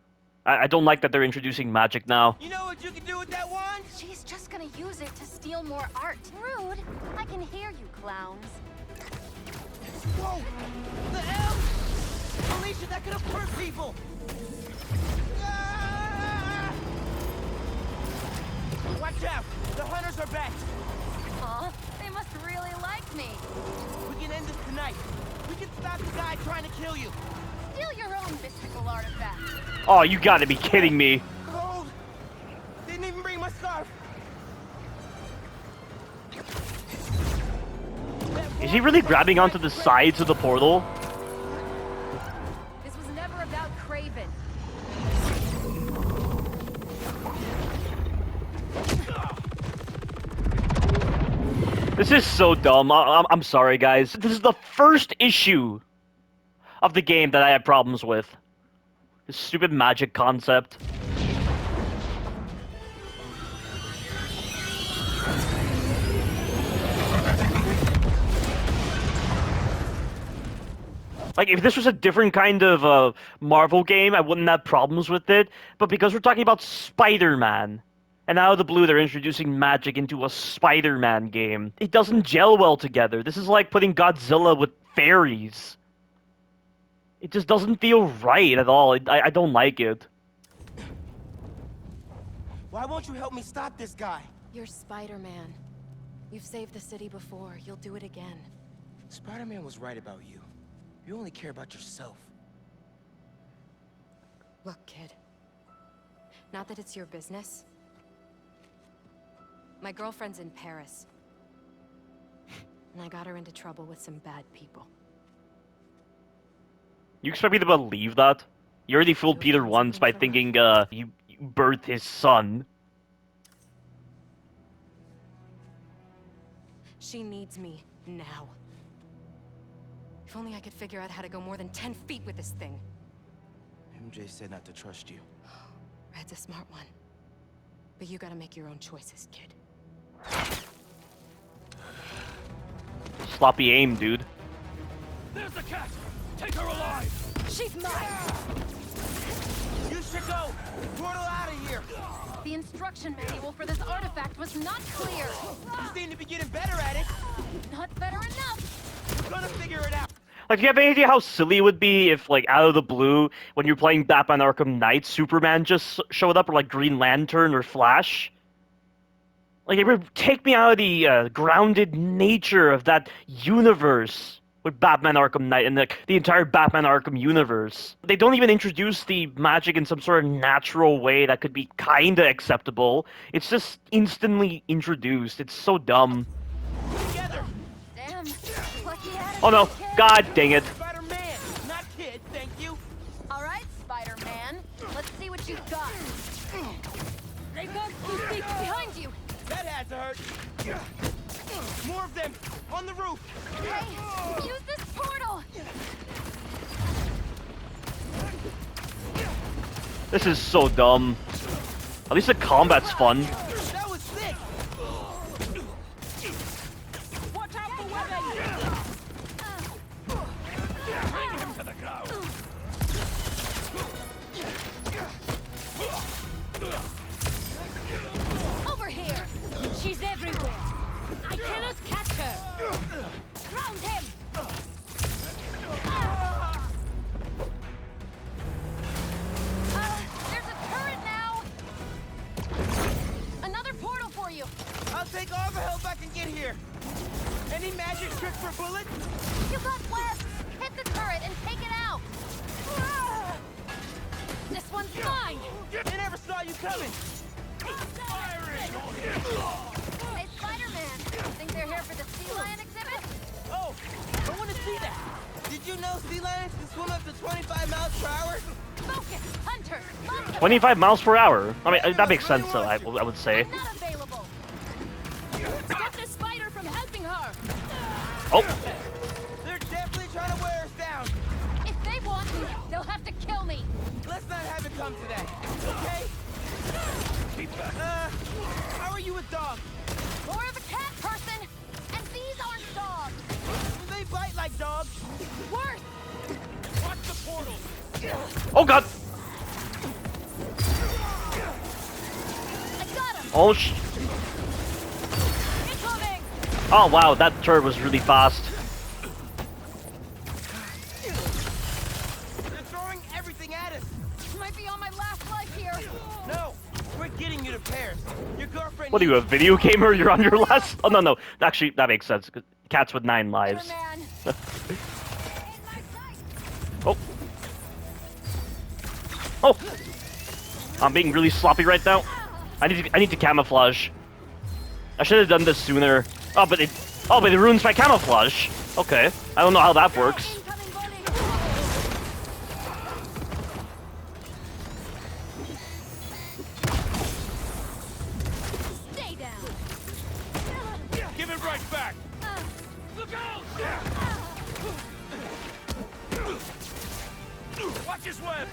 Speaker 1: I don't like that they're introducing magic now.
Speaker 11: You know what you can do with that wand?
Speaker 3: She's just gonna use it to steal more art. Rude. I can hear you, clowns.
Speaker 11: Whoa! The hell? Felicia, that could have hurt people! Ah! Watch out! The hunters are back!
Speaker 3: Huh? They must really like me.
Speaker 11: We can end this tonight. We can stop the guy trying to kill you.
Speaker 3: Steal your own mystical artifact.
Speaker 1: Oh, you gotta be kidding me.
Speaker 11: Cold! Didn't even bring my scarf!
Speaker 1: Is he really grabbing onto the sides of the portal?
Speaker 3: This was never about Kraven.
Speaker 1: This is so dumb. I'm sorry, guys. This is the first issue of the game that I had problems with. This stupid magic concept. Like, if this was a different kind of Marvel game, I wouldn't have problems with it. But because we're talking about Spider-Man, and out of the blue they're introducing magic into a Spider-Man game, it doesn't gel well together. This is like putting Godzilla with fairies. It just doesn't feel right at all. I don't like it.
Speaker 11: Why won't you help me stop this guy?
Speaker 6: You're Spider-Man. You've saved the city before. You'll do it again.
Speaker 11: Spider-Man was right about you. You only care about yourself.
Speaker 12: Look, kid. Not that it's your business. My girlfriend's in Paris. And I got her into trouble with some bad people.
Speaker 1: You expect me to believe that? You already fooled Peter once by thinking, you birthed his son.
Speaker 12: She needs me now. If only I could figure out how to go more than 10 feet with this thing.
Speaker 11: MJ said not to trust you.
Speaker 12: Red's a smart one. But you gotta make your own choices, kid.
Speaker 1: Sloppy aim, dude.
Speaker 5: There's the cat! Take her alive!
Speaker 12: She's mine!
Speaker 11: You should go! Portal out of here!
Speaker 3: The instruction manual for this artifact was not clear.
Speaker 11: You seem to be getting better at it.
Speaker 3: Not better enough.
Speaker 11: We're gonna figure it out.
Speaker 1: Like, do you have any idea how silly it would be if, like, out of the blue, when you're playing Batman Arkham Knight, Superman just showed up, or, like, Green Lantern or Flash? Like, it would take me out of the grounded nature of that universe with Batman Arkham Knight and the entire Batman Arkham universe. They don't even introduce the magic in some sort of natural way that could be kinda acceptable. It's just instantly introduced. It's so dumb.
Speaker 11: Together.
Speaker 3: Damn. Lucky attitude,
Speaker 1: Oh no,
Speaker 3: kid.
Speaker 1: god dang it.
Speaker 11: Spider-Man, not kid, thank you.
Speaker 3: All right, Spider-Man. Let's see what you've got.
Speaker 12: They got to speak
Speaker 3: Behind you.
Speaker 11: That had to hurt. More of them on the roof.
Speaker 3: Hey, use this portal.
Speaker 1: This is so dumb. At least the combat's fun.
Speaker 11: That was sick.
Speaker 10: Watch out for weapons!
Speaker 5: Bring him to the ground!
Speaker 3: Over here.
Speaker 12: She's everywhere! I cannot catch her!
Speaker 3: Ground him. There's a turret now.
Speaker 11: take all the help I can get here. Any magic trick for bullets?
Speaker 3: You got webs! Hit the turret and take it out! This one's mine!
Speaker 11: They never saw you coming!
Speaker 3: Hey, Spider-Man! Think they're here for the sea lion exhibit?
Speaker 11: Oh, I want to see that! Did you know sea lions can swim up to 25 miles per hour?
Speaker 3: Focus! Hunter! Lots of
Speaker 1: 25 miles per hour. I mean, that makes sense, though, I would say.
Speaker 3: not available!
Speaker 6: Stop the spider from helping her!
Speaker 1: Oh!
Speaker 11: They're definitely trying to wear us down!
Speaker 3: If they want me, they'll have to kill me!
Speaker 11: Let's not have it come to that, okay? How are you with dogs?
Speaker 3: More of a cat person! And these aren't dogs!
Speaker 11: Do they bite like dogs?
Speaker 3: Worse!
Speaker 11: Watch the portal!
Speaker 1: Oh god!
Speaker 3: I got him!
Speaker 1: Oh sh...
Speaker 3: Incoming!
Speaker 1: Oh wow, that turret was really fast.
Speaker 11: They're throwing everything at us!
Speaker 3: Might be on my last life here!
Speaker 11: No! We're getting you to Paris! Your girlfriend...
Speaker 1: What are you, a video gamer? You're on your last... Oh, no. Actually, that makes sense. Cats with 9 lives. Oh. Oh! I'm being really sloppy right now. I need to camouflage. I should have done this sooner. Oh, but it ruins my camouflage. Okay. I don't know how that works.
Speaker 3: Stay down!
Speaker 11: Give it right back! Look out! Watch his web!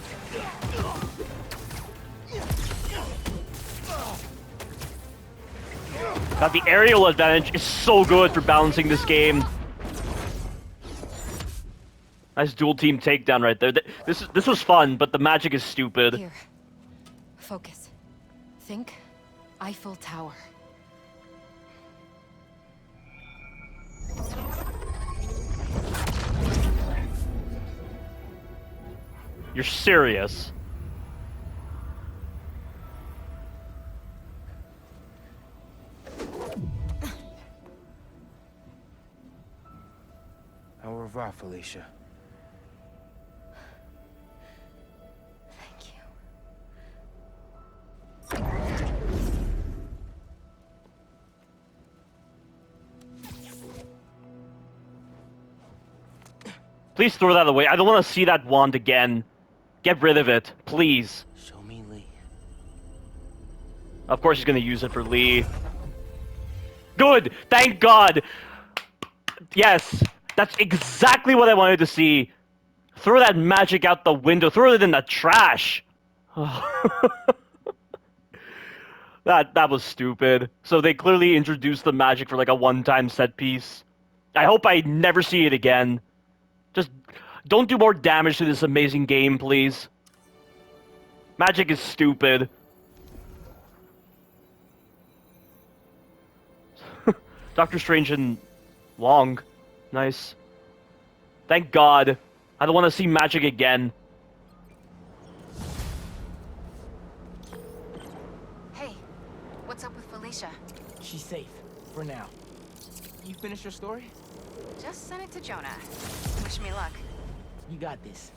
Speaker 1: God, the aerial advantage is so good for balancing this game. Nice dual team takedown right there. This was fun, but the magic is stupid.
Speaker 12: Here. Focus. Think Eiffel Tower.
Speaker 1: You're serious?
Speaker 11: Au revoir, Felicia.
Speaker 12: Thank you.
Speaker 1: Please throw that away. I don't want to see that wand again. Get rid of it, please.
Speaker 11: Show me Lee.
Speaker 1: Of course he's gonna use it for Lee. Good! Thank God! Yes! That's exactly what I wanted to see. Throw that magic out the window. Throw it in the trash. That was stupid. So they clearly introduced the magic for like a one-time set piece. I hope I never see it again. Just don't do more damage to this amazing game, please. Magic is stupid. Doctor Strange and Wong. Nice. Thank God. I don't want to see magic again.
Speaker 3: Hey, what's up with Felicia?
Speaker 11: She's safe. For now. You finished your story?
Speaker 3: Just send it to Jonah. Wish me luck.
Speaker 11: You got this.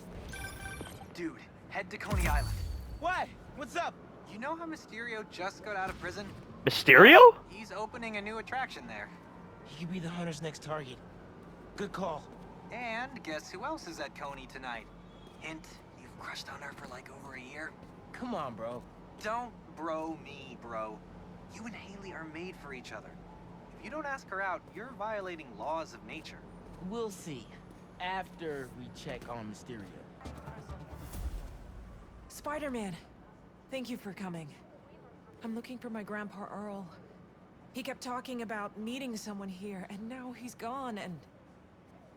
Speaker 15: Dude, head to Coney Island.
Speaker 11: What? What's up?
Speaker 15: You know how Mysterio just got out of prison?
Speaker 1: Mysterio?
Speaker 15: He's opening a new attraction there.
Speaker 11: He could be the Hunter's next target. Good call.
Speaker 15: And guess who else is at Coney tonight? Hint, you've crushed on her for like over a year.
Speaker 11: Come on, bro.
Speaker 15: Don't bro me, bro. You and Haley are made for each other. If you don't ask her out, you're violating laws of nature.
Speaker 11: We'll see. After we check on Mysterio.
Speaker 10: Spider-Man, thank you for coming. I'm looking for my Grandpa Earl. He kept talking about meeting someone here, and now he's gone, and...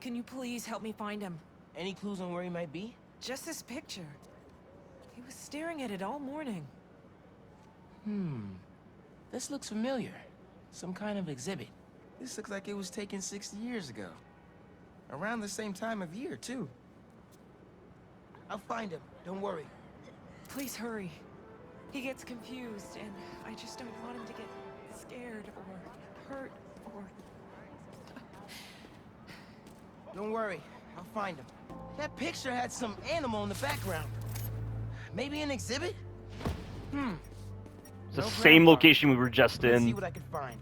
Speaker 10: Can you please help me find him?
Speaker 11: Any clues on where he might be?
Speaker 10: Just this picture. He was staring at it all morning.
Speaker 11: This looks familiar. Some kind of exhibit. This looks like it was taken 60 years ago. Around the same time of year, too. I'll find him. Don't worry.
Speaker 10: Please hurry. He gets confused, and I just don't want him to get scared or hurt or...
Speaker 11: Don't worry, I'll find him. That picture had some animal in the background. Maybe an exhibit?
Speaker 1: It's the
Speaker 11: No
Speaker 1: same
Speaker 11: grandpa.
Speaker 1: location we were just
Speaker 11: Let's see
Speaker 1: in.
Speaker 11: what I can find.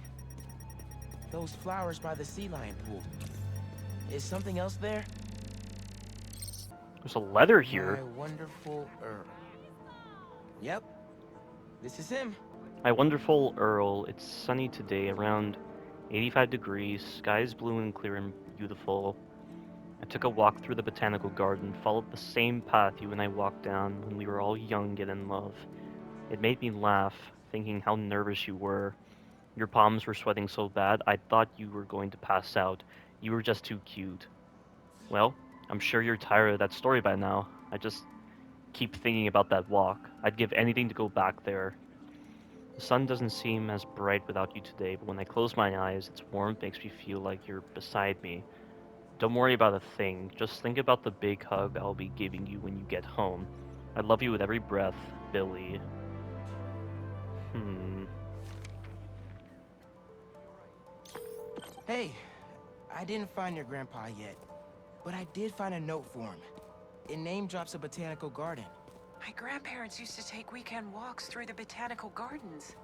Speaker 11: Those flowers by the sea lion pool. Is something else there?
Speaker 1: There's a letter here.
Speaker 11: My wonderful Earl. Yep. This is him.
Speaker 1: My wonderful Earl, it's sunny today, around 85 degrees, sky is blue and clear and beautiful. I took a walk through the botanical garden, followed the same path you and I walked down when we were all young and in love. It made me laugh, thinking how nervous you were. Your palms were sweating so bad, I thought you were going to pass out. You were just too cute. Well, I'm sure you're tired of that story by now. I just keep thinking about that walk. I'd give anything to go back there. The sun doesn't seem as bright without you today, but when I close my eyes, its warmth makes me feel like you're beside me. Don't worry about a thing. Just think about the big hug I'll be giving you when you get home. I love you with every breath, Billy.
Speaker 11: Hey, I didn't find your grandpa yet, but I did find a note for him. It name drops a botanical garden.
Speaker 10: My grandparents used to take weekend walks through the botanical gardens.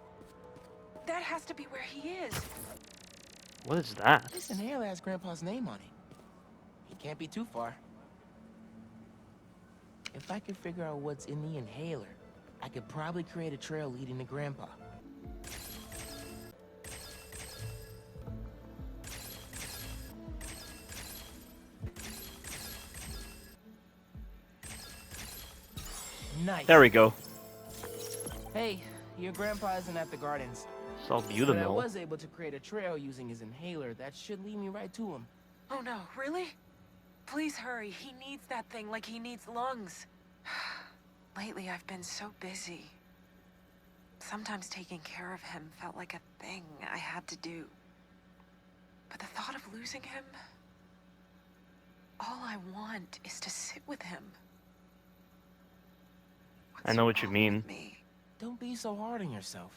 Speaker 10: That has to be where he is.
Speaker 1: What is that?
Speaker 11: This inhaler has grandpa's name on it. He can't be too far. If I could figure out what's in the inhaler, I could probably create a trail leading to grandpa. Nice.
Speaker 1: There we go.
Speaker 11: Hey, your grandpa isn't at the gardens.
Speaker 1: It's all beautiful.
Speaker 11: But I was able to create a trail using his inhaler that should lead me right to him.
Speaker 10: Oh no, really? Please hurry. He needs that thing like he needs lungs. Lately, I've been so busy. Sometimes taking care of him felt like a thing I had to do. But the thought of losing him... all I want is to sit with him.
Speaker 1: I know what you mean.
Speaker 11: Don't be so hard on yourself.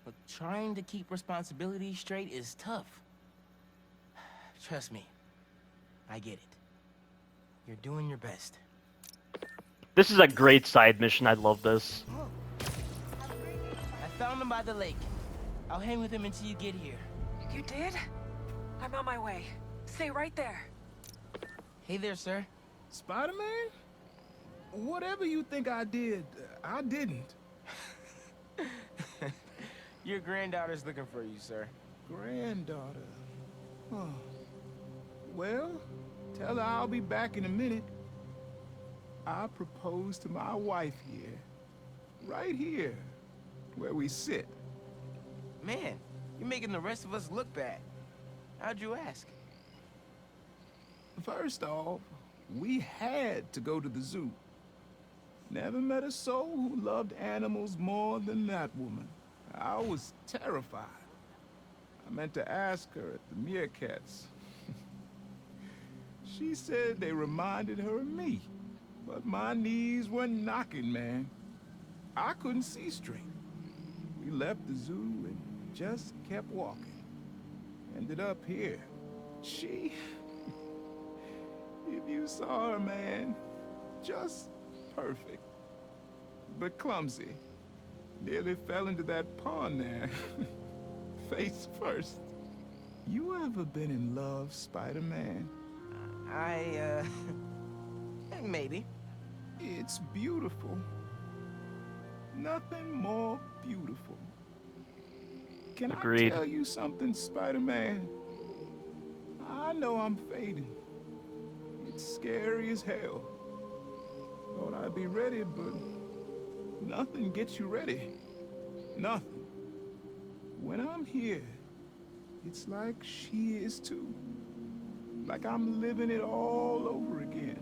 Speaker 11: But trying to keep responsibilities straight is tough. Trust me, I get it. You're doing your best.
Speaker 1: This is a great side mission. I love this.
Speaker 11: I found him by the lake. I'll hang with him until you get here.
Speaker 10: You did? I'm on my way. Stay right there.
Speaker 11: Hey there, sir.
Speaker 9: Spider-Man? Whatever you think I did, I didn't.
Speaker 11: Your granddaughter's looking for you, sir.
Speaker 9: Granddaughter. Oh. Well, tell her I'll be back in a minute. I proposed to my wife here. Right here, where we sit.
Speaker 11: Man, you're making the rest of us look bad. How'd you ask?
Speaker 9: First off, we had to go to the zoo. Never met a soul who loved animals more than that woman. I was terrified. I meant to ask her at the meerkats. She said they reminded her of me, but my knees were knocking, man. I couldn't see straight. We left the zoo and just kept walking. Ended up here. She... if you saw her, man, just perfect. But clumsy. Nearly fell into that pond there. Face first. You ever been in love, Spider-Man?
Speaker 11: Maybe.
Speaker 9: It's beautiful. Nothing more beautiful. Can
Speaker 1: Agreed.
Speaker 9: I tell you something, Spider-Man? I know I'm fading. It's scary as hell. Thought I'd be ready, but nothing gets you ready. Nothing. When I'm here, it's like she is too. Like I'm living it all over again.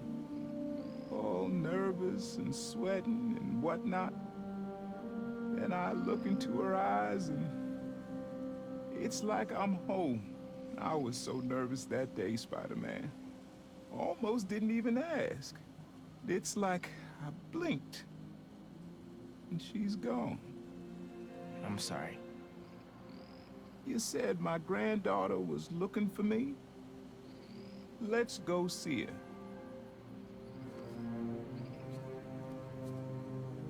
Speaker 9: All nervous and sweating and whatnot. And I look into her eyes and it's like I'm home. I was so nervous that day, Spider-Man. Almost didn't even ask. It's like I blinked and she's gone.
Speaker 11: I'm sorry.
Speaker 9: You said my granddaughter was looking for me? Let's go see her.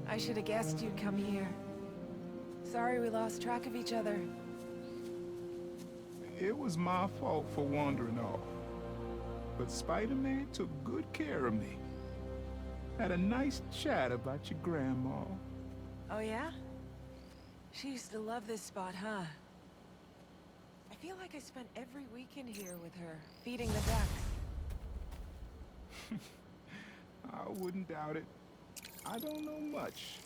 Speaker 10: I should have guessed you'd come here. Sorry we lost track of each other.
Speaker 9: It was my fault for wandering off. But Spider-Man took good care of me. Had a nice chat about your grandma.
Speaker 10: Oh yeah? She used to love this spot, huh? I feel like I spent every weekend here with her, feeding the ducks.
Speaker 9: I wouldn't doubt it. I don't know much,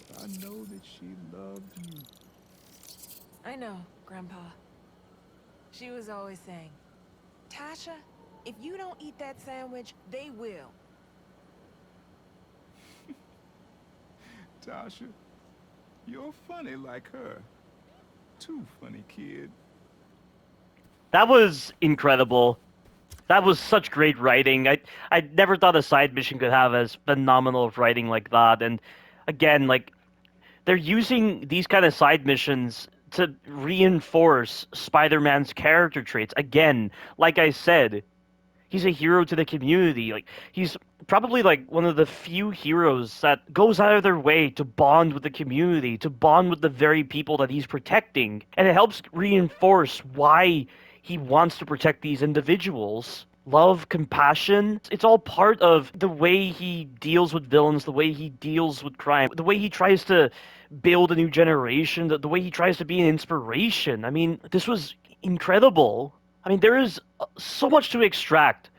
Speaker 9: but I know that she loved you.
Speaker 10: I know, Grandpa. She was always saying, Tasha, if you don't eat that sandwich, they will.
Speaker 9: Tasha, you're funny like her. Too funny, kid.
Speaker 1: That was incredible. That was such great writing. I never thought a side mission could have as phenomenal of writing like that. And again, like, they're using these kind of side missions to reinforce Spider-Man's character traits. Again, like I said, he's a hero to the community. Like, he's probably like one of the few heroes that goes out of their way to bond with the community, to bond with the very people that he's protecting. And it helps reinforce why he wants to protect these individuals. Love, compassion, it's all part of the way he deals with villains, the way he deals with crime, the way he tries to build a new generation, the way he tries to be an inspiration. I mean, this was incredible. I mean, there is so much to extract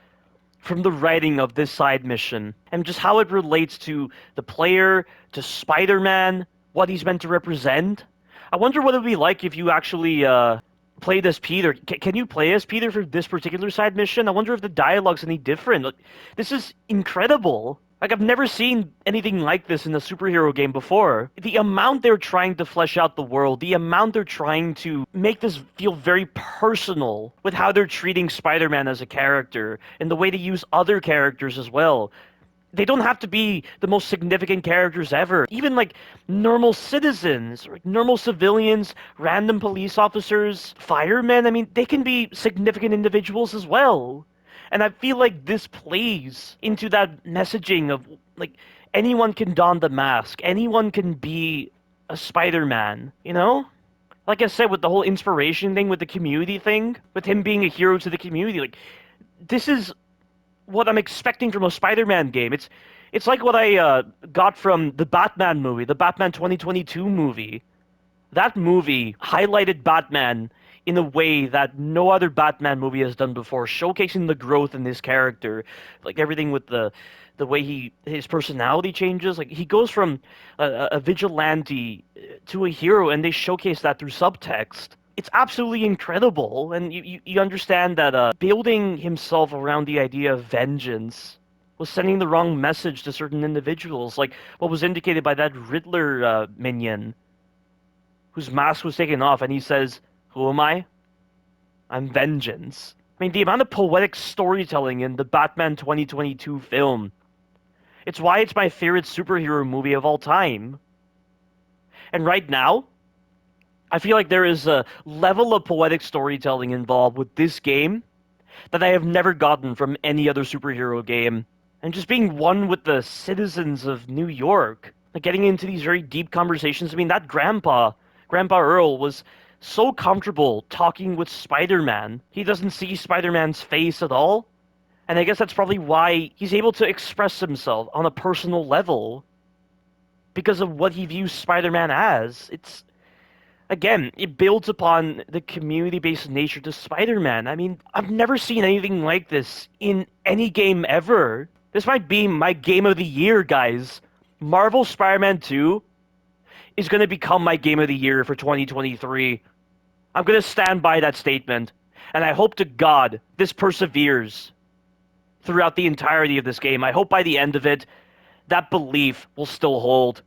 Speaker 1: from the writing of this side mission, and just how it relates to the player, to Spider-Man, what he's meant to represent. I wonder what it would be like if you actually played as Peter. Can you play as Peter for this particular side mission? I wonder if the dialogue's any different. Like, this is incredible. Like, I've never seen anything like this in a superhero game before. The amount they're trying to flesh out the world, the amount they're trying to make this feel very personal with how they're treating Spider-Man as a character, and the way they use other characters as well. They don't have to be the most significant characters ever. Even, like, normal citizens, like normal civilians, random police officers, firemen, I mean, they can be significant individuals as well. And I feel like this plays into that messaging of, like, anyone can don the mask. Anyone can be a Spider-Man, you know? Like I said, with the whole inspiration thing, with the community thing, with him being a hero to the community, like, this is what I'm expecting from a Spider-Man game. It's like what I got from the Batman movie, the Batman 2022 movie. That movie highlighted Batman in a way that no other Batman movie has done before, showcasing the growth in this character, like everything with the way his personality changes. Like, he goes from a vigilante to a hero, and they showcase that through subtext. It's absolutely incredible, and you understand that building himself around the idea of vengeance was sending the wrong message to certain individuals, like what was indicated by that Riddler minion, whose mask was taken off, and he says, "Who am I? I'm vengeance." I mean, the amount of poetic storytelling in the Batman 2022 film, it's why it's my favorite superhero movie of all time. And right now, I feel like there is a level of poetic storytelling involved with this game that I have never gotten from any other superhero game. And just being one with the citizens of New York, like getting into these very deep conversations. I mean, that Grandpa Earl, was so comfortable talking with Spider-Man. He doesn't see Spider-Man's face at all. And I guess that's probably why he's able to express himself on a personal level, because of what he views Spider-Man as. It's, again, it builds upon the community-based nature to Spider-Man. I mean, I've never seen anything like this in any game ever. This might be my game of the year, guys. Marvel Spider-Man 2 is going to become my game of the year for 2023. I'm going to stand by that statement, and I hope to God this perseveres throughout the entirety of this game. I hope by the end of it, that belief will still hold.